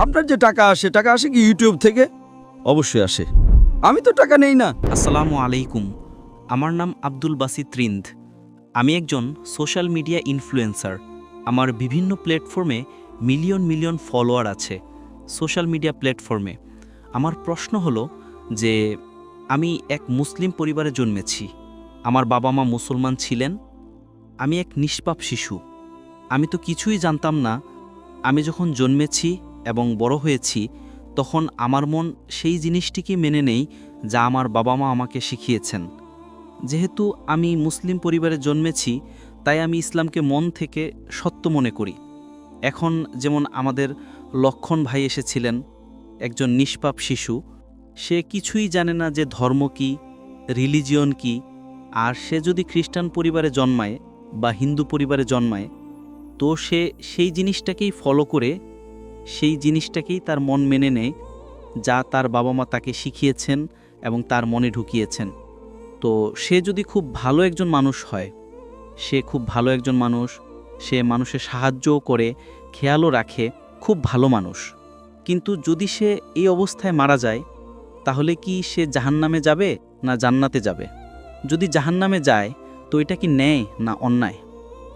আপনার যে টাকা আসে কি ইউটিউব থেকে? অবশ্যই আসে। আমি তো টাকা নেই না। আসসালামু আলাইকুম। আমার নাম আব্দুল বাসিত রিন্দ। আমি একজন সোশ্যাল মিডিয়া ইনফ্লুয়েন্সার। আমার বিভিন্ন প্ল্যাটফর্মে মিলিয়ন মিলিয়ন ফলোয়ার আছে সোশ্যাল মিডিয়া প্ল্যাটফর্মে। আমার প্রশ্ন হলো যে আমি এক মুসলিম পরিবারে জন্মেছি। আমার বাবা মা মুসলমান ছিলেন। আমি এক নিষ্পাপ শিশু। আমি তো কিছুই জানতাম না। আমি যখন জন্মেছি এবং বড় হয়েছি তখন আমার মন সেই জিনিসটিকে মেনে নেই যা আমার বাবা মা আমাকে শিখিয়েছেন। যেহেতু আমি মুসলিম পরিবারে জন্মেছি তাই আমি ইসলামকে মন থেকে সত্য মনে করি। এখন যেমন আমাদের লক্ষণ ভাই এসেছিলেন, একজন নিষ্পাপ শিশু। সে কিছুই জানে না যে ধর্ম কি, রিলিজিয়ন কি। আর সে যদি খ্রিস্টান পরিবারে জন্মায় বা হিন্দু পরিবারে জন্মায় তো সে সেই জিনিসটাকেই ফলো করে, সেই জিনিসটাকেই তার মন মেনে নেয় যা তার বাবা মা তাকে শিখিয়েছেন এবং তার মনে ঢুকিয়েছেন। তো সে যদি খুব ভালো একজন মানুষ হয়, সে খুব ভালো একজন মানুষ, সে মানুষের সাহায্যও করে, খেয়ালও রাখে, খুব ভালো মানুষ। কিন্তু যদি সে এই অবস্থায় মারা যায় তাহলে কি সে জাহান্নামে যাবে না জান্নাতে যাবে? যদি জাহান্নামে যায় তো এটা কি ন্যায় না অন্যায়?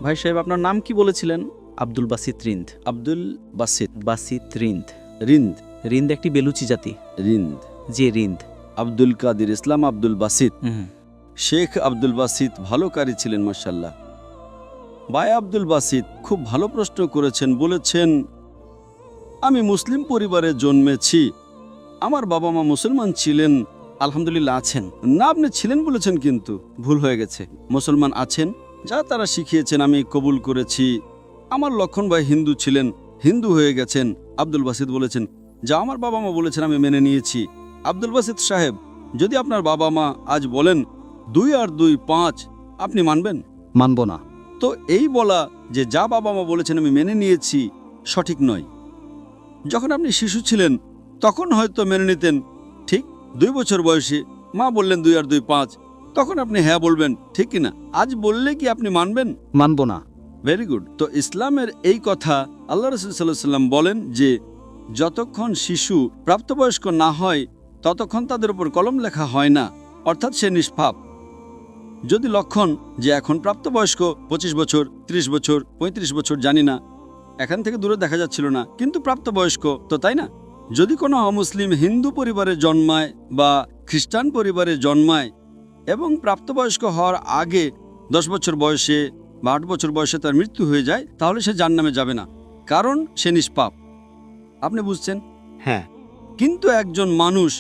ভাই সাহেব, আপনার নাম কি বলেছিলেন? আব্দুল বাসিত রিন্দ। আব্দুল বাসিত। বাসিত রিন্দ। রিন্দ। রিন্দ একটি বেলুচি জাতি। রিন্দ। যে রিন্দ। আব্দুল কাদির ইসলাম আব্দুল বাসিত। হুম। শেখ আব্দুল বাসিত ভালো কারি ছিলেন মাশাআল্লাহ। ভাই আব্দুল বাসিত খুব ভালো প্রশ্ন করেছেন। বলেছেন আমি মুসলিম পরিবারে জন্মেছি, আমার বাবা মা মুসলমান ছিলেন। আলহামদুলিল্লাহ আছেন না, আপনি ছিলেন বলেছেন কিন্তু ভুল হয়ে গেছে। মুসলমান আছেন, যা তারা শিখিয়েছেন আমি কবুল করেছি। আমার লক্ষণ ভাই হিন্দু ছিলেন, হিন্দু হয়ে গেছেন। আব্দুল বাসিত বলেছেন যা আমার বাবা মা বলেছেন আমি মেনে নিয়েছি। আব্দুল বাসিত সাহেব, যদি আপনার বাবা মা আজ বলেন 2 আর 2 5, আপনি মানবেন? মানব না। তো এই বলা যে যা বাবা মা বলেছেন আমি মেনে নিয়েছি সঠিক নয়। যখন আপনি শিশু ছিলেন তখন হয়তো মেনে নিতেন, ঠিক 2 বছর বয়সে মা বললেন 2 আর 2 5, তখন আপনি হ্যাঁ বলবেন, ঠিক কিনা? আজ বললে কি আপনি মানবেন? মানব না। Very good. তো ইসলামের এই কথা আল্লাহ রাসূল সাল্লাল্লাহু আলাইহি ওয়াসাল্লাম বলেন যে যতক্ষণ শিশু প্রাপ্তবয়স্ক না হয় ততক্ষণ তাদের উপর কলম লেখা হয় না, অর্থাৎ সে নিষ্পাপ। যদি লক্ষণ যে এখন প্রাপ্তবয়স্ক 25 বছর, 30 বছর, 35 বছর, জানি না, এখান থেকে দূরে দেখা যাচ্ছিল না, কিন্তু প্রাপ্তবয়স্ক তো, তাই না? যদি কোনো অমুসলিম হিন্দু পরিবারে জন্মায় বা খ্রিস্টান পরিবারে জন্মায় এবং প্রাপ্তবয়স্ক হওয়ার আগে 10 বছর বয়সে বা 8 বছর বয়সে তার মৃত্যু হয়ে যায়, তাহলে সে জাহান্নামে যাবে না, কারণ সে নিষ্পাপ। আপনি বুঝছেন? হ্যাঁ। কিন্তু একজন মানুষ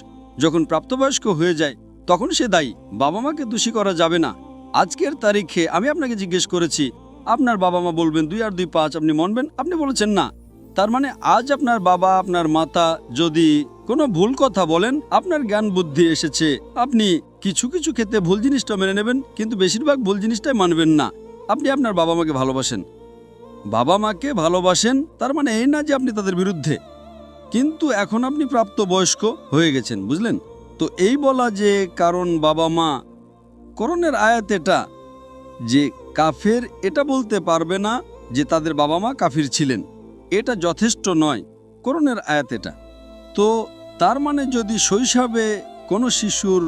যখন প্রাপ্তবয়স্ক হয়ে যায় তখন সে দায়ী। বাবা মাকে দোষী করা যাবে না। আজকের তারিখে আমি আপনাকে জিজ্ঞেস করেছি আপনার বাবা মা বলবেন 2 আর 2 5, আপনি মানবেন? আপনি বলেছেন না। তার মানে আজ আপনার বাবা আপনার মাতা যদি কোনো ভুল কথা বলেন, আপনার জ্ঞান বুদ্ধি এসেছে, আপনি কিছু কিছু ক্ষেত্রে ভুল জিনিসটা মেনে নেবেন, কিন্তু বেশিরভাগ ভুল জিনিসটাই মানবেন না। আপনি আপনার বাবা মাকে ভালোবাসেন, বাবা মাকে ভালোবাসেন, তার মানে এই না যে আপনি তাদের বিরুদ্ধে। কিন্তু এখন আপনি প্রাপ্তবয়স্ক হয়ে গেছেন, বুঝলেন তো? এই বলা যে কারণ বাবা মা, কোরআনের আয়াত এটা যে কাফের, এটা বলতে পারবে না যে তাদের বাবা মা কাফির ছিলেন, এটা যথেষ্ট নয়। কোরআনের আয়াত এটা। তো তার মানে যদি শৈশবে কোনো শিশুর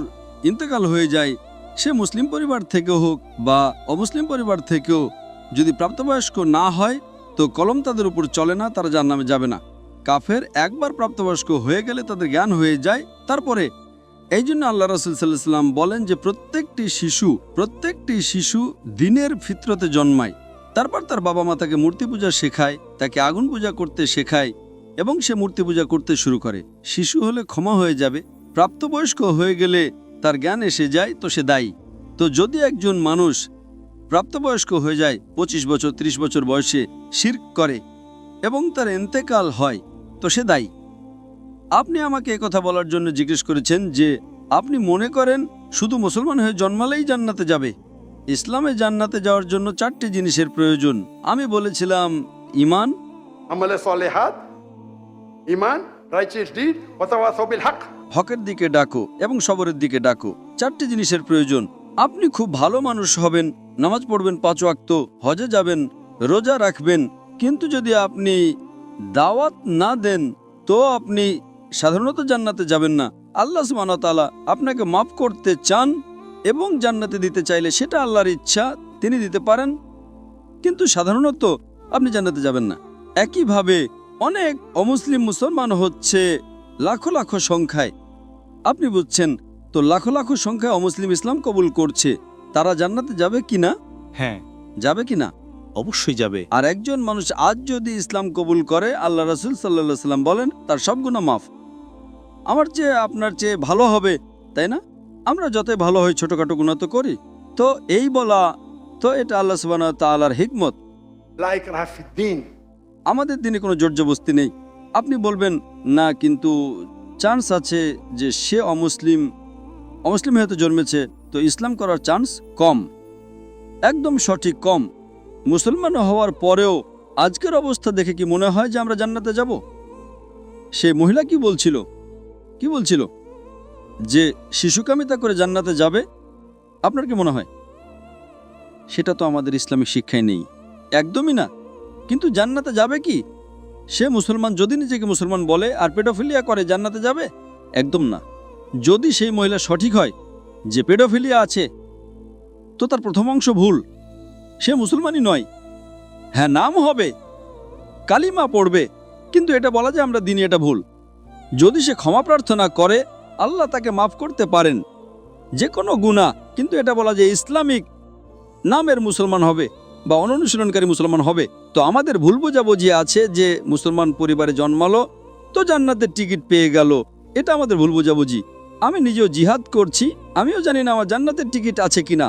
ইন্তেকাল হয়ে যায়, সে মুসলিম পরিবার থেকেও হোক বা অমুসলিম পরিবার থেকেও, যদি প্রাপ্তবয়স্ক না হয় তো কলম তাদের উপর চলে না, তারা জাহান্নামে যাবে না। কাফের একবার প্রাপ্তবয়স্ক হয়ে গেলে তাদের জ্ঞান হয়ে যায়, তারপরে। এই জন্য আল্লাহ রাসূল সাল্লাল্লাহু আলাইহি ওয়াসাল্লাম বলেন যে প্রত্যেকটি শিশু দ্বীনের ফিতরতে জন্মায়। তারপর তার বাবা মা তাকে মূর্তি পূজা শেখায়, তাকে আগুন পূজা করতে শেখায় এবং সে মূর্তি পূজা করতে শুরু করে। শিশু হলে ক্ষমা হয়ে যাবে, প্রাপ্তবয়স্ক হয়ে গেলে তার জ্ঞান এসে যায়, তো সে দায়ী। তো যদি একজন মানুষ প্রাপ্তবয়স্ক হয়ে যায় 25 বছর 30 বছর বয়সে, শিরক করে এবং তার ইন্তেকাল হয়, তো সে দায়ী। আপনি আমাকে একথা বলার জন্য জিজ্ঞেস করেছেন যে আপনি মনে করেন শুধু মুসলমান হয়ে জন্মালেই জান্নাতে যাবে। ইসলামে জান্নাতে যাওয়ার জন্য 4টি জিনিসের প্রয়োজন। আমি বলেছিলাম ঈমান, আমলে সালেহাত, ঈমান, রাইচিয়াস ডিড, ওয়া তাওয়াসাউ বিল হক। হকের দিকে ডাকো এবং সবরের দিকে ডাকো। 4টি জিনিসের প্রয়োজন। আপনি খুব ভালো মানুষ হবেন, নামাজ পড়বেন 5 ওয়াক্ত, হজে যাবেন, রোজা রাখবেন, কিন্তু যদি আপনি দাওয়াত না দেন তো আপনি সাধারণত জান্নাতে যাবেন না। আল্লাহ সুবহানাহু ওয়া তাআলা আপনাকে মাফ করতে চান এবং জান্নাতে দিতে চাইলে সেটা আল্লাহর ইচ্ছা, তিনি দিতে পারেন, কিন্তু সাধারণত আপনি জান্নাতে যাবেন না। একইভাবে অনেক অমুসলিম মুসলমান হচ্ছে লাখো লাখো সংখ্যায়, আপনি বুঝছেন তো, লাখো লাখো সংখ্যায় অমুসলিম ইসলাম কবুল করছে, তারা জান্নাতে যাবে কিনা? হ্যাঁ, যাবে কিনা? অবশ্যই যাবে। আর একজন মানুষ আজ যদি ইসলাম কবুল করে, আল্লাহ রাসূল সাল্লাল্লাহু আলাইহি সাল্লাম বলেন তার সব গুনাহ মাফ। আমার চেয়ে আপনার চেয়ে ভালো হবে, তাই না? আমরা যতই ভালো হই ছোটখাটো গুনাহ তো করি। তো এই বলা, তো এটা আল্লাহ সুবহানাহু ওয়া তাআলার হিকমত। لا إكراه في الدين. আমাদের দিনে কোনো জোরজবস্তি নেই। আপনি বলবেন না, কিন্তু চান্স আছে যে সে অমুসলিম হয়তো জন্মেছে, তো ইসলাম করার চান্স কম। একদম সঠিক, কম। মুসলমান হওয়ার পরেও আজকের অবস্থা দেখে কি মনে হয় যে আমরা জান্নাতে যাব? সে মহিলা কি বলছিল যে শিশুকামিতা করে জান্নাতে যাবে? আপনার কি মনে হয়? সেটা তো আমাদের ইসলামিক শিক্ষায় নেই, একদমই না। কিন্তু জান্নাতে যাবে কি? সে মুসলমান যদি নিজেকে মুসলমান বলে আর পেডোফিলিয়া করে, জান্নাতে যাবে? একদম না। যদি সেই মহিলা সঠিক হয় যে পেডোফিলিয়া আছে, তো তার প্রথম অংশ ভুল, সে মুসলমানই নয়। হ্যাঁ, নাম হবে, কালিমা পড়বে, কিন্তু এটা বলা যে আমরা দিনই, এটা ভুল। যদি সে ক্ষমা প্রার্থনা করে, আল্লাহ তাকে মাফ করতে পারেন যে কোনো গুনাহ, কিন্তু এটা বলা যে ইসলামিক নামের মুসলমান হবে বা অনুশীলনকারী মুসলমান হবে। তো আমাদের ভুল বোঝাবুঝি আছে যে মুসলমান পরিবারে জন্মালো তো জান্নাতের টিকিট পেয়ে গেল, এটা আমাদের ভুল বোঝাবুঝি। আমি নিজেও জিহাদ করছি, আমিও জানি না আমার জান্নাতের টিকিট আছে কিনা,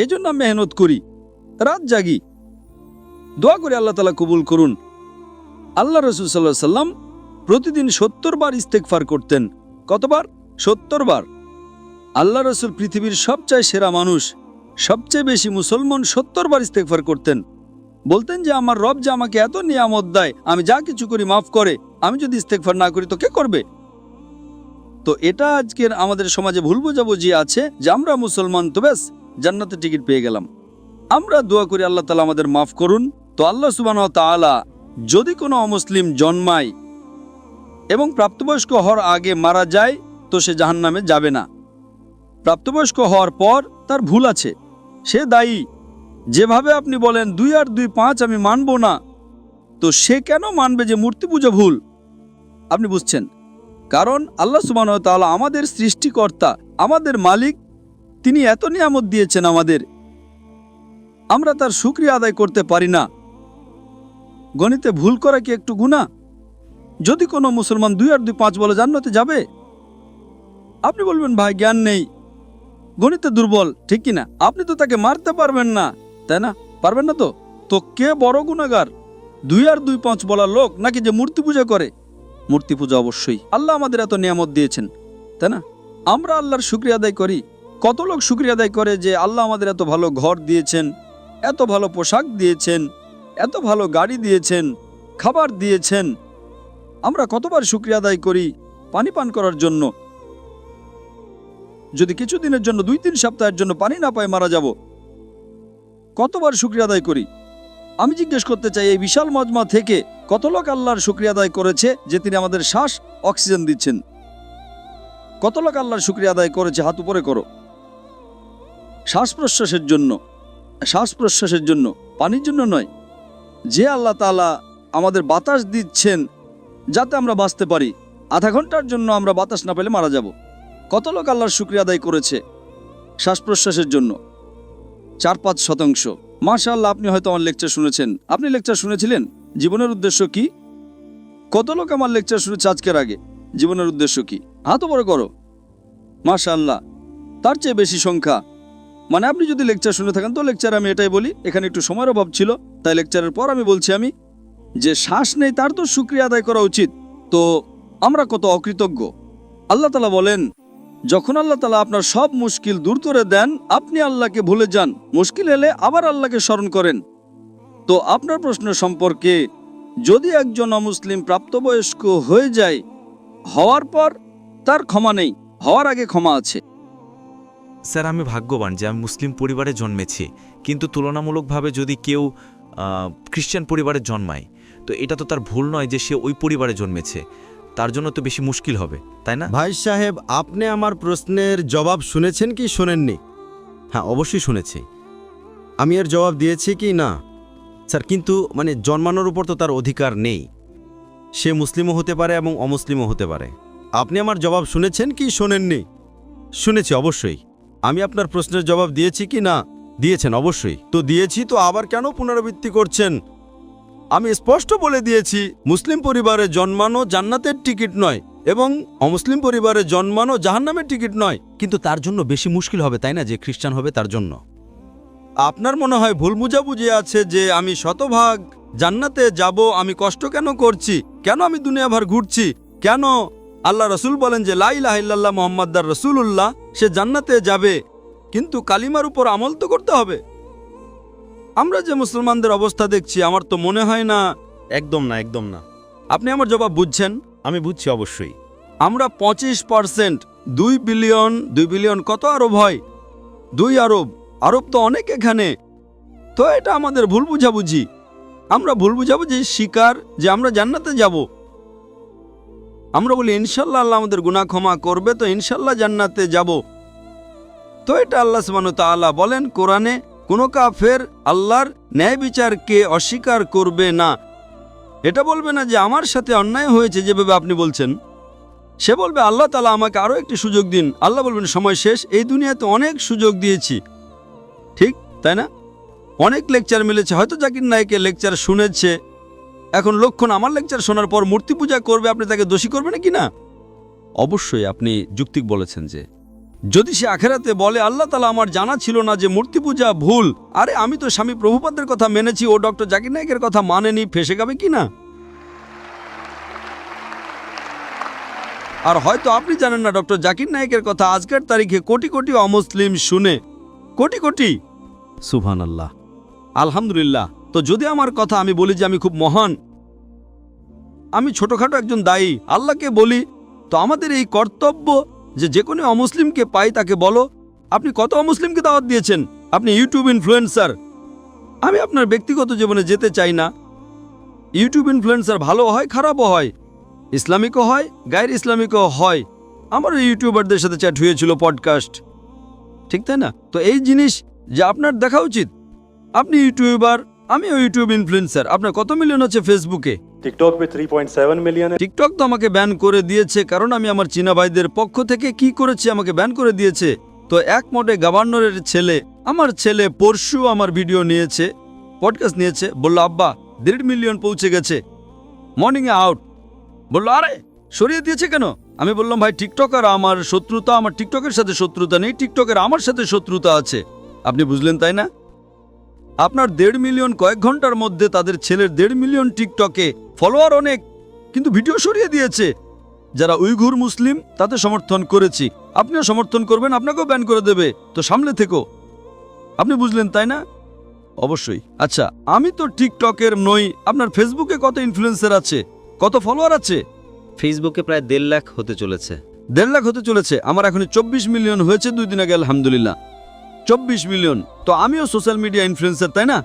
এজন্য আমি মেহনত করি, রাত জাগি, দোয়া করে আল্লাহ তাআলা কবুল করুন। আল্লাহ রাসূল সাল্লাল্লাহু আলাইহি সাল্লাম প্রতিদিন 70 বার ইস্তেগফার করতেন। কতবার? 70 বার। আল্লাহ রাসূল পৃথিবীর সবচেয়ে সেরা মানুষ, সবচেয়ে বেশি মুসলমান 70 বার ইস্তেগফার করতেন। বলতেন যে আমার রব যে আমাকে এত নিয়ামত দেয়, আমি যা কিছু করি মাফ করে, আমি যদি ইস্তেগফার না করি তো কে করবে? তো এটা আজকের আমাদের সমাজে ভুল বোঝাবুঝি আছে যে আমরা মুসলমান তো ব্যাস জান্নাতের টিকিট পেয়ে গেলাম। আমরা দোয়া করি আল্লাহ তাআলা আমাদের মাফ করুন। তো আল্লাহ সুবহানাহু ওয়া তাআলা যদি কোনো অমুসলিম জন্মায় এবং প্রাপ্তবয়স্ক হওয়ার আগে মারা যায়, তো সে জাহান্নামে যাবে না। প্রাপ্তবয়স্ক হওয়ার পর তার ভুল আছে, সে দায়ী। যেভাবে আপনি বলেন 2 আর 2 5 আমি মানব না, তো সে কেন মানবে যে মূর্তি পূজা ভুল? আপনি বুঝছেন? কারণ আল্লাহ সুবহানাহু ওয়া তাআলা আমাদের সৃষ্টিকর্তা, আমাদের মালিক, তিনি এত নিয়ামত দিয়েছেন আমাদের, আমরা তার শুকরিয়া আদায় করতে পারি না। গণিতে ভুল করা কি একটু গুনাহ? যদি কোনো মুসলমান 2 আর 2 5 বলে জান্নাতে যাবে? আপনি বলবেন ভাই জ্ঞান নেই, গণিতে দুর্বল, ঠিক কিনা? আপনি তো তাকে মারতে পারবেন না, তাই না? পারবেন না। তো কে বড় গুনাহগার, 2 আর 2 5 বলা লোক নাকি যে মূর্তি পূজা করে? মূর্তি পূজা অবশ্যই। আল্লাহ আমাদের এত নিয়ামত দিয়েছেন, তাই না? আমরা আল্লাহর শুকরিয়া আদায় করি। কত লোক শুকরিয়া আদায় করে যে আল্লাহ আমাদের এত ভালো ঘর দিয়েছেন, এত ভালো পোশাক দিয়েছেন, এত ভালো গাড়ি দিয়েছেন, খাবার দিয়েছেন। আমরা কতবার শুকরিয়া আদায় করি পানি পান করার জন্য। যদি কিছুদিনের জন্য 2-3 সপ্তাহের জন্য পানি না পাই মারা যাব, কতবার শুকরিয়া আদায় করি? আমি জিজ্ঞেস করতে চাই, এই বিশাল মজমা থেকে কত লোক আল্লাহর শুকরিয়া আদায় করেছে যে তিনি আমাদের শ্বাস অক্সিজেন দিচ্ছেন? কত লোক আল্লাহর শুকরিয়া আদায় করেছে? হাত উপরে করো। শ্বাস প্রশ্বাসের জন্য, পানির জন্য নয়। যে আল্লাহ তাআলা আমাদের বাতাস দিচ্ছেন যাতে আমরা বাঁচতে পারি, আধা ঘন্টার জন্য আমরা বাতাস না পেলে মারা যাব। কত লোক আল্লাহর শুকরিয়া আদায় করেছে শ্বাস প্রশ্বাসের জন্য? 4-5%। মাশাআল্লাহ, আপনি হয়তো আমার লেকচার শুনেছেন। আপনি লেকচার শুনেছিলেন জীবনের উদ্দেশ্য কি? কত লোক আমার লেকচার শুনেছে আজকের আগে? জীবনের উদ্দেশ্য কি? হাত উপরে করো। মাশাআল্লাহ, তার চেয়ে বেশি সংখ্যা। মানে আপনি যদি লেকচার শুনে থাকেন, তো লেকচার আমি এটাই বলি, এখানে একটু সময়ের অভাব ছিল, তাই লেকচারের পর আমি বলছি আমি যে শ্বাস নেই তার তো শুকরিয়া আদায় করা উচিত। তো আমরা কত অকৃতজ্ঞ। আল্লাহ তাআলা বলেন, যখন আল্লাহ তাআলা আপনার সব মুশকিল দূর করে দেন, আপনি আল্লাহকে ভুলে যান, মুশকিল এলে আবার আল্লাহকে স্মরণ করেন। তো আপনার প্রশ্ন সম্পর্কে, যদি একজন অমুসলিম প্রাপ্তবয়স্ক হয়ে যায়, হওয়ার পর তার ক্ষমা নেই, হওয়ার আগে ক্ষমা আছে। স্যার, আমি ভাগ্যবান যে আমি মুসলিম পরিবারে জন্মেছি, কিন্তু তুলনামূলকভাবে যদি কেউ খ্রিস্টান পরিবারে জন্মায়, তো এটা তো তার ভুল নয় যে সে ওই পরিবারে জন্মেছে, তার জন্য তো বেশি মুশকিল হবে, তাই না? ভাই সাহেব, আপনি আমার প্রশ্নের জবাব শুনেছেন কি শোনেননি? হ্যাঁ, অবশ্যই শুনেছি। আমি এর জবাব দিয়েছি কি না? স্যার, কিন্তু জন্মানোর উপর তো তার অধিকার নেই। সে মুসলিমও হতে পারে এবং অমুসলিমও হতে পারে। আপনি আমার জবাব শুনেছেন কি শোনেননি? শুনেছি, অবশ্যই। আমি আপনার প্রশ্নের জবাব দিয়েছি কি না? দিয়েছেন, অবশ্যই। তো দিয়েছি, তো আবার কেন পুনরাবৃত্তি করছেন? আমি স্পষ্ট বলে দিয়েছি, মুসলিম পরিবারে জন্মানো জান্নাতের টিকিট নয় এবং অমুসলিম পরিবারে জন্মানো জাহান্নামের টিকিট নয়। কিন্তু তার জন্য বেশি মুশকিল হবে, তাই না, যে খ্রিস্টান হবে তার জন্য। আপনার মনে হয় ভুল বুঝাবুঝি আছে যে আমি শতভাগ জান্নাতে যাব। আমি কষ্ট কেন করছি? কেন আমি দুনিয়াভর ঘুরছি? কেন আল্লাহ রসুল বলেন যে লা ইলাহা ইল্লাল্লাহ মুহাম্মাদুর রাসূলুল্লাহ, সে জান্নাতে যাবে, কিন্তু কালিমার উপর আমল তো করতে হবে। আমরা যে মুসলমানদের অবস্থা দেখছি, আমার তো মনে হয় না। একদম না, একদম না। আপনি আমার জবাব বুঝছেন? আমি বুঝছি, অবশ্যই। আমরা 25%, 2 বিলিয়ন কত আরব হয়? 2 আরব। আরব তো অনেক এখানে। তো এটা আমাদের ভুল বুঝাবুঝি। আমরা ভুল বুঝাবুঝি শিকার যে আমরা জান্নাতে যাব। আমরা বলি ইনশাল্লাহ আল্লাহ আমাদের গুনাহ ক্ষমা করবে, তো ইনশাল্লাহ জান্নাতে যাব। তো এটা আল্লাহ সুবহানাহু ওয়া তাআলা বলেন কোরআনে, কোনো কাফের আল্লাহর ন্যায় বিচারকে অস্বীকার করবে না। এটা বলবে না যে আমার সাথে অন্যায় হয়েছে যেভাবে আপনি বলছেন। সে বলবে আল্লাহ তাআলা আমাকে আরও একটি সুযোগ দিন। আল্লাহ বলবেন সময় শেষ, এই দুনিয়াতে অনেক সুযোগ দিয়েছি। ঠিক তাই না? অনেক লেকচার মিলেছে, হয়তো জাকির নায়েকের লেকচার শুনেছে। এখন লক্ষণ আমার লেকচার শোনার পর মূর্তি পূজা করবে, আপনি তাকে দোষী করবেন কি না? অবশ্যই আপনি যুক্তিক বলেছেন যে যদি সে আখেরাতে বলে আল্লাহ তাআলা আমার জানা ছিল না যে মূর্তি পূজা ভুল, আরে আমি তো স্বামী প্রভুপাদের কথা মেনেছি, ও ডক্টর জাকির নায়েকের কথা মানেনি, ফেসে যাবে কি না? আর হয়তো আপনি জানেন না ডক্টর জাকির নায়েকের কথা আজকের তারিখে কোটি কোটি অমুসলিম শুনে, কোটি কোটি। সুবহানাল্লাহ, আলহামদুলিল্লাহ। তো যদি আমার কথা আমি বলি যে আমি খুব মহান, আমি ছোটখাটো একজন দায়ী, আল্লাহকে বলি, তো আমাদের এই কর্তব্য যে কোনো অমুসলিমকে পাই তাকে বলো। আপনি কত অমুসলিমকে দাওয়াত দিয়েছেন? আপনি ইউটিউব ইনফ্লুয়েন্সার। আমি আপনার ব্যক্তিগত জীবনে যেতে চাই না। ইউটিউব ইনফ্লুয়েন্সার ভালো হয়, খারাপও হয়, ইসলামিকও হয়, গায়ের ইসলামিকও হয়। আমার ইউটিউবারদের সাথে চ্যাট হয়েছিল, পডকাস্ট, ঠিক তাই না? তো এই জিনিস যে আপনার দেখা উচিত। আপনি ইউটিউবার, আমিও ইউটিউব ইনফ্লুয়েন্সার। আপনার কত মিলিয়ন আছে ফেসবুকে? टिकटॉक पे 3.7 मिलियन है। টিকটক তো আমাকে ব্যান করে দিয়েছে, কারণ আমি আমার চীনা ভাইদের পক্ষ থেকে কি করেছি, আমাকে ব্যান করে দিয়েছে। তো এক মোটে গভর্নরের ছেলে, আমার ছেলে পরশু আমার ভিডিও নিয়েছে, পডকাস্ট নিয়েছে, বলল আব্বা 1.5 মিলিয়ন পৌঁছে গেছে, মর্নিংয়ে আউট। বলল আরে সরিয়ে দিয়েছে কেন? আমি বললাম ভাই টিকটক আর আমার শত্রুতা, আমার টিকটকের সাথে শত্রুতা নেই, টিকটকের আমার সাথে শত্রুতা আছে। আপনি বুঝলেন তাই না? আপনার 1.5 মিলিয়ন কয়েক ঘন্টার মধ্যে, তাদের ছেলের 1.5 মিলিয়ন টিকটকে ফলোয়ার অনেক, কিন্তু ভিডিও সরিয়ে দিয়েছে। যারা উইঘুর মুসলিম তাতে সমর্থন করেছি, আপনিও সমর্থন করবেন, আপনাকেও ব্যান করে দেবে। তো সামলে থেকো। আপনি বুঝলেন তাই না? অবশ্যই। আচ্ছা, আমি তো টিকটকের নই। আপনার ফেসবুকে কত ইনফ্লুয়েন্সার আছে, কত ফলোয়ার আছে? ফেসবুকে প্রায় 1.5 লাখ হতে চলেছে। 1.5 লাখ হতে চলেছে। আমার এখন 24 মিলিয়ন হয়েছে 2 দিন আগে, আলহামদুলিল্লাহ। 24 মিলিয়ন। তো আমিও সোশ্যাল মিডিয়া ইনফ্লুয়েন্সার, তাই না?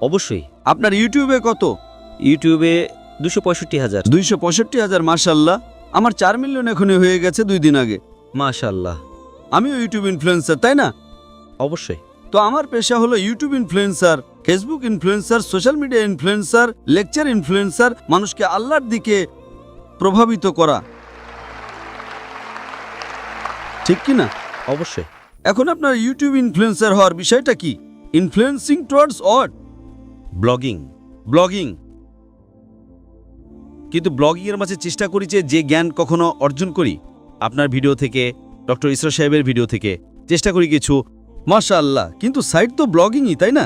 অবশ্যই। আপনার ইউটিউবে কত? ইউটিউবে 265,000। 265,000, মাশাআল্লাহ। আমার 4 মিলিয়ন এখনই হয়ে গেছে 2 দিন আগে। মাশাআল্লাহ। আমিও ইউটিউব ইনফ্লুয়েন্সার, তাই না? অবশ্যই। তো আমার পেশা হলো YouTube influencer, Facebook influencer, social media influencer, lecture influencer, মানুষকে আল্লাহর দিকে প্রভাবিত করা, ঠিক কি না? অবশ্যই। এখন আপনার ইউটিউব ইনফ্লুয়েন্সার হওয়ার বিষয়টা কি? Influencing towards what? Blogging. Blogging. কিন্তু ব্লগিংয়ের মাঝে চেষ্টা করি যে জ্ঞান কখনো অর্জন করি আপনার ভিডিও থেকে, ডক্টর ইসরা সাহেবের ভিডিও থেকে চেষ্টা করি কিছু, মাশাআল্লাহ। কিন্তু সাইট তো ব্লগিংই, তাই না?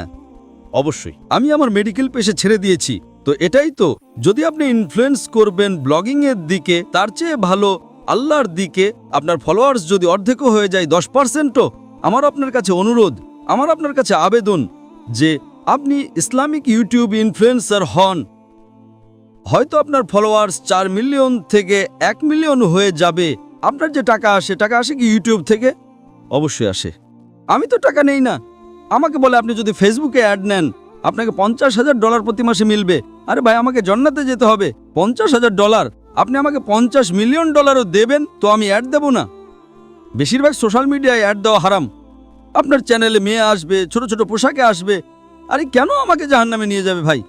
অবশ্যই। আমি আমার মেডিকেল পেশে ছেড়ে দিয়েছি। তো এটাই তো, যদি আপনি ইনফ্লুয়েন্স করবেন ব্লগিংয়ের দিকে, তার চেয়ে ভালো আল্লাহর দিকে। আপনার ফলোয়ার্স যদি অর্ধেকও হয়ে যায়, 10%ও, আমার আপনার কাছে অনুরোধ, আমার আপনার কাছে আবেদন যে আপনি ইসলামিক ইউটিউব ইনফ্লুয়েন্সার হন। হয়তো আপনার ফলোয়ার্স 4 মিলিয়ন থেকে 1 মিলিয়ন হয়ে যাবে। আপনার যে টাকা আসে কি ইউটিউব থেকে? অবশ্যই আসে। আমি তো টাকা নেই না। আমাকে বলে আপনি যদি ফেসবুকে অ্যাড নেন, আপনাকে $50,000 প্রতি মাসে মিলবে। আরে ভাই, আমাকে জান্নাতে যেতে হবে, $50,000, আপনি আমাকে $50 মিলিয়ন দেবেন তো আমি অ্যাড দেব না? বেশিরভাগ সোশ্যাল মিডিয়ায় অ্যাড দেওয়া হারাম। আপনার চ্যানেলে মেয়ে আসবে, ছোট ছোট পোশাকে আসবে। আরে কেন আমাকে জাহান্নামে নিয়ে যাবে ভাই?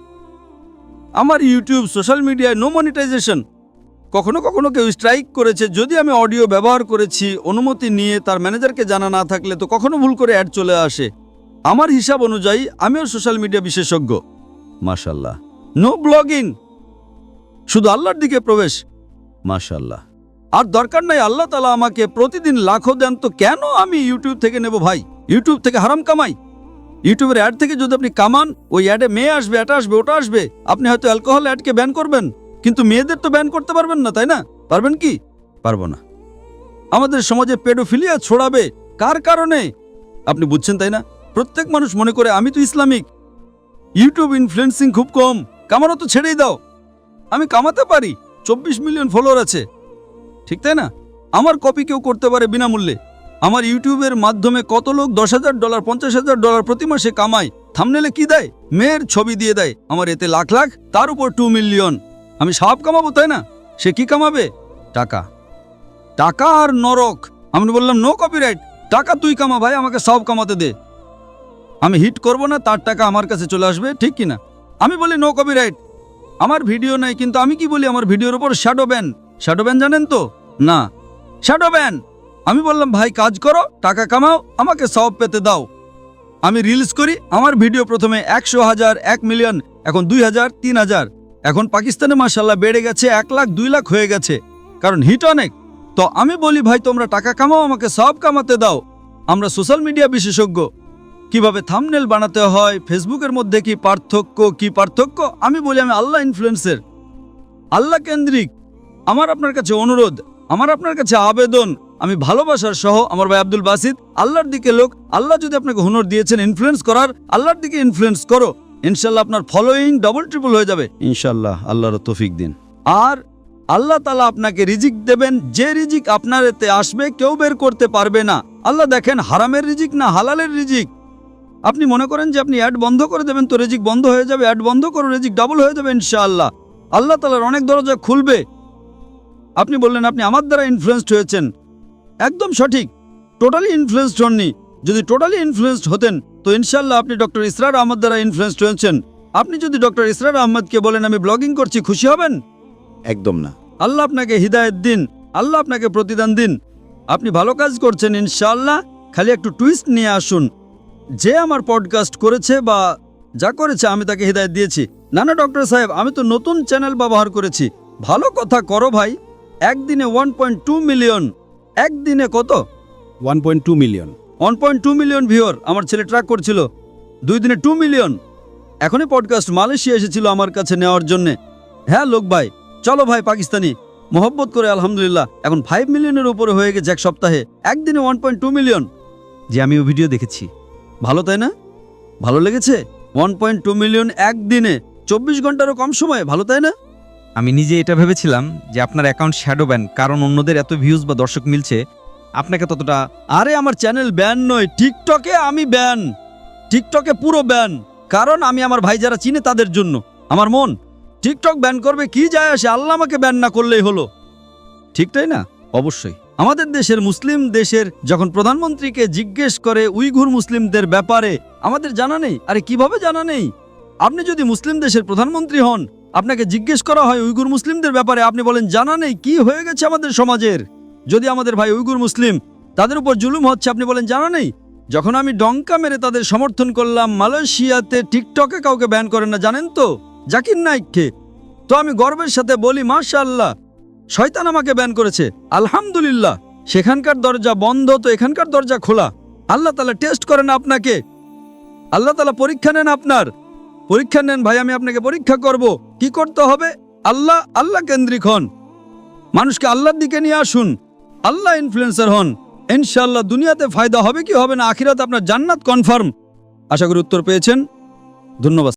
আমার ইউটিউব সোশ্যাল মিডিয়ায় নো মনিটাইজেশন। কখনো কখনো কেউ স্ট্রাইক করেছে, যদি আমি অডিও ব্যবহার করেছি অনুমতি নিয়ে তার ম্যানেজারকে জানা না থাকলে, তো কখনো ভুল করে অ্যাড চলে আসে। আমার হিসাব অনুযায়ী আমিও সোশ্যাল মিডিয়া বিশেষজ্ঞ। মাশাআল্লাহ। নো ব্লগিং, শুধু আল্লাহর দিকে প্রবেশ। মাশাআল্লাহ। আর দরকার নাই আল্লাহ তাআলা আমাকে প্রতিদিন লাখো দেন, তো কেন আমি ইউটিউব থেকে নেব ভাই? ইউটিউব থেকে হারাম কামাই। ইউটিউবের অ্যাড থেকে যদি আপনি কামান, ওই অ্যাডে মেয়ে আসবে, এটা আসবে, ওটা আসবে। আপনি হয়তো অ্যালকোহল অ্যাডকে ব্যান করবেন, কিন্তু মেয়েদের তো ব্যান করতে পারবেন না, তাই না? পারবেন কি? পারবো না। আমাদের সমাজে পেডোফিলিয়া ছড়াবে কার কারণে? আপনি বুঝছেন তাই না? প্রত্যেক মানুষ মনে করে আমি তো ইসলামিক। ইউটিউব ইনফ্লুয়েন্সিং খুব কম, কামানো তো ছেড়েই দাও। আমি কামাতে পারি, 24 মিলিয়ন ফলোয়ার আছে, ঠিক তাই না? আমার কপি কেউ করতে পারে বিনামূল্যে। আমার ইউটিউবের মাধ্যমে কত লোক $10,000 $50,000 প্রতি মাসে কামায়। থাম্বনেলে কি দেয়? মেয়ের ছবি দিয়ে দেয়। আমার এতে লাখ লাখ, তার উপর 2 মিলিয়ন। আমি সব কামাবো, তাই না? সে কি কামাবে? টাকা। টাকা আর নরক। আমি বললাম নো কপিরাইট, টাকা তুই কামা ভাই, আমাকে সব কামাতে দে। আমি হিট করব না, তার টাকা আমার কাছে চলে আসবে, ঠিক কিনা? আমি বলি নো কপিরাইট, আমার ভিডিও নাই, কিন্তু আমি কি বলি? আমার ভিডিওর উপর শ্যাডো ব্যান। শ্যাডো ব্যান জানেন তো? না, শ্যাডো ব্যান। আমি বললাম ভাই কাজ করো, টাকা কামাও, আমাকে সব পেতে দাও। আমি রিলস করি, আমার ভিডিও প্রথমে 100,000, 1 মিলিয়ন, এখন 2,000, 3,000। এখন পাকিস্তানে মাশাআল্লাহ বেড়ে গেছে, 1 লাখ 2 লাখ হয়ে গেছে, কারণ হিট অনেক। তো আমি বলি ভাই তোমরা টাকা কামাও, আমাকে সব কামাতে দাও। আমরা সোশ্যাল মিডিয়া বিশেষজ্ঞ, কিভাবে থাম্বনেল বানাতে হয়, ফেসবুকের মধ্যে কি পার্থক্য। আমি বলি আমি আল্লাহ ইনফ্লুয়েন্সার, আল্লাহ কেন্দ্রিক। আমার আপনার কাছে অনুরোধ, আমার আপনার কাছে আবেদন, আমি ভালোবাসার সহ আমার ভাই আব্দুল বাসিত, আল্লাহর দিকে লোক। আল্লাহ যদি আপনাকে হুনর দিয়েছেন ইনফ্লুয়েন্স করার, আল্লাহর দিকে ইনফ্লুয়েন্স করো, ইনশাল্লাহ আপনার ফলোয়িং ডবল ট্রিপল হয়ে যাবে ইনশাল্লাহ। আল্লাহর তৌফিক দিন। আর আল্লাহ তাআলা আপনাকে রিজিক দেবেন, যে রিজিক আপনার এতে আসবে কেউ বের করতে পারবে না। আল্লাহ দেখেন হারামের রিজিক না হালালের রিজিক। আপনি মনে করেন যে আপনি অ্যাড বন্ধ করে দেবেন তো রিজিক বন্ধ হয়ে যাবে, অ্যাড বন্ধ করো রিজিক ডাবল হয়ে যাবে ইনশাআল্লাহ। আল্লাহ তাআলার অনেক দরজা খুলবে। আপনি বললেন আপনি আমার দ্বারা ইনফ্লুয়েসড হয়েছেন, একদম সঠিক। টোটালি ইনফ্লুয়েসড হননি। যদি টোটালি ইনফ্লুয়েসড হতেন তো ইনশাআল্লাহ আপনি ডক্টর ইসরার আহমদ দ্বারা ইনফ্লুয়েসড হয়েছেন। আপনি যদি ডক্টর ইসরার আহমদকে বলেন আমি ব্লগিং করছি, খুশি হবেন? একদম না। আল্লাহ আপনাকে হিদায়েত দিন, আল্লাহ আপনাকে প্রতিদান দিন। আপনি ভালো কাজ করছেন ইনশাআল্লাহ, খালি একটু টুইস্ট নিয়ে আসুন। যে আমার পডকাস্ট করেছে বা যা করেছে আমি তাকে হিদায়েত দিয়েছি। না না ডক্টর সাহেব, আমি তো নতুন চ্যানেল ব্যবহার করেছি। ভালো কথা করো ভাই। একদিনে 1.2 মিলিয়ন। একদিনে কত? 1.2 মিলিয়ন। 1.2 মিলিয়ন ভিউয়ার আমার ছেলে ট্র্যাক করছিল। 2 দিনে 2 মিলিয়ন। এখনই পডকাস্ট মালয়েশিয়া এসেছিল আমার কাছে নেওয়ার জন্যে। হ্যাঁ লোক ভাই, চলো ভাই পাকিস্তানি, মোহব্বত করে আলহামদুলিল্লাহ এখন 5 মিলিয়নের উপরে হয়ে গেছে এক সপ্তাহে। একদিনে 1.2 মিলিয়ন। যে আমিও ভিডিও দেখেছি, ভালো তাই না? ভালো লেগেছে? 1.2 মিলিয়ন একদিনে, 24 ঘন্টারও কম সময়ে, ভালো তাই না? আমি নিজে এটা ভেবেছিলাম যে আপনার অ্যাকাউন্ট শ্যাডো ব্যান, কারণ অন্যদের এত ভিউজ বা দর্শক মিলছে, আপনাকে ততটা। আরে আমার চ্যানেল ব্যান নয়, টিকটকে আমি ব্যান, টিকটকে পুরো ব্যান। কারণ আমি আমার ভাই যারা চিনে তাদের জন্য। আমার মন টিকটক ব্যান করবে, কি যায় আসে, আল্লাহ আমাকে ব্যান না করলেই হলো, ঠিক তাই না? অবশ্যই। আমাদের দেশের মুসলিম দেশের যখন প্রধানমন্ত্রীকে জিজ্ঞেস করে উইঘুর মুসলিমদের ব্যাপারে, আমাদের জানা নেই। আরে কিভাবে জানা নেই? আপনি যদি মুসলিম দেশের প্রধানমন্ত্রী হন, আপনাকে জিজ্ঞেস করা হয় উইঘুর মুসলিমদের ব্যাপারে, আপনি বলেন জানা নেই। কি হয়ে গেছে আমাদের সমাজের? যদি আমাদের ভাই উইঘুর মুসলিম, তাদের উপর জুলুম হচ্ছে, আপনি বলেন জানা নেই। যখন আমি ডঙ্কা মেরে তাদের সমর্থন করলাম, মালয়েশিয়াতে টিকটকে কাউকে ব্যান করেন না, জানেন তো? জাকির নাইককে। তো আমি গর্বের সাথে বলি মাশাআল্লাহ, শয়তান আমাকে ব্যান করেছে, আলহামদুলিল্লাহ। সেখানকার দরজা বন্ধ, তো এখানকার দরজা খোলা। আল্লাহ তাআলা টেস্ট করেন আপনাকে, আল্লাহ তাআলা পরীক্ষা নেন আপনার। পরীক্ষা নেন ভাই, আমি আপনাকে পরীক্ষা করব। কি করতে হবে? আল্লাহ কেন্দ্রিক হন, মানুষকে আল্লাহর দিকে নিয়ে আসুন, আল্লাহ ইনফ্লুয়েন্সার হন। ইনশাআল্লাহ দুনিয়াতে ফায়দা হবে কি হবে না, আখিরাতে আপনার জান্নাত কনফার্ম। আশা করি উত্তর পেয়েছেন। ধন্যবাদ।